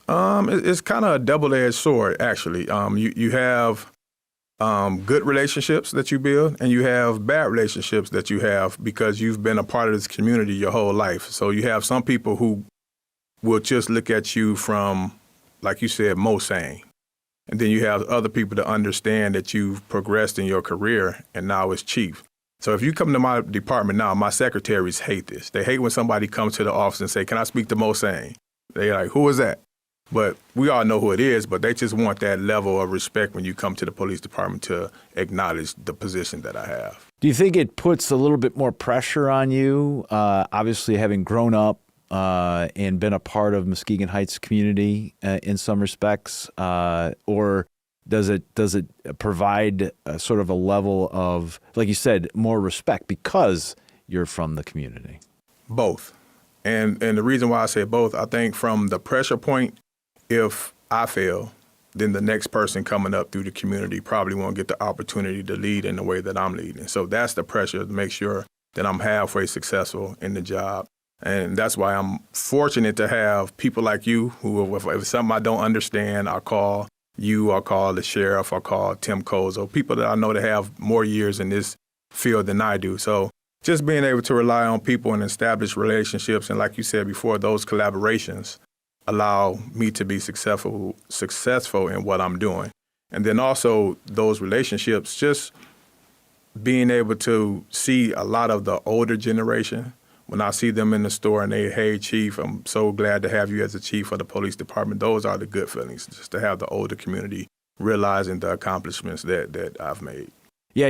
It's kind of a double-edged sword, actually. You have good relationships that you build, and you have bad relationships that you have because you've been a part of this community your whole life. So you have some people who will just look at you from, like you said, Sain. And then you have other people to understand that you've progressed in your career and now it's chief. So if you come to my department now, my secretaries hate this. They hate when somebody comes to the office and say, "Can I speak to Sain?" They're like, "Who is that?" But we all know who it is, but they just want that level of respect when you come to the police department to acknowledge the position that I have. Do you think it puts a little bit more pressure on you, obviously having grown up and been a part of Muskegon Heights community in some respects, or does it provide a sort of a level of, like you said, more respect because you're from the community? Both. And the reason why I say both, I think from the pressure point, if I fail, then the next person coming up through the community probably won't get the opportunity to lead in the way that I'm leading. So that's the pressure to make sure that I'm halfway successful in the job. And that's why I'm fortunate to have people like you who, if it's something I don't understand, I'll call you, I'll call the sheriff, I'll call Tim Coles, or people that I know that have more years in this field than I do. So just being able to rely on people and establish relationships, and like you said before, those collaborations allow me to be successful in what I'm doing. And then also those relationships, just being able to see a lot of the older generation. When I see them in the store and they, "Hey, Chief, I'm so glad to have you as the chief of the police department." Those are the good feelings, just to have the older community realizing the accomplishments that I've made. Yeah.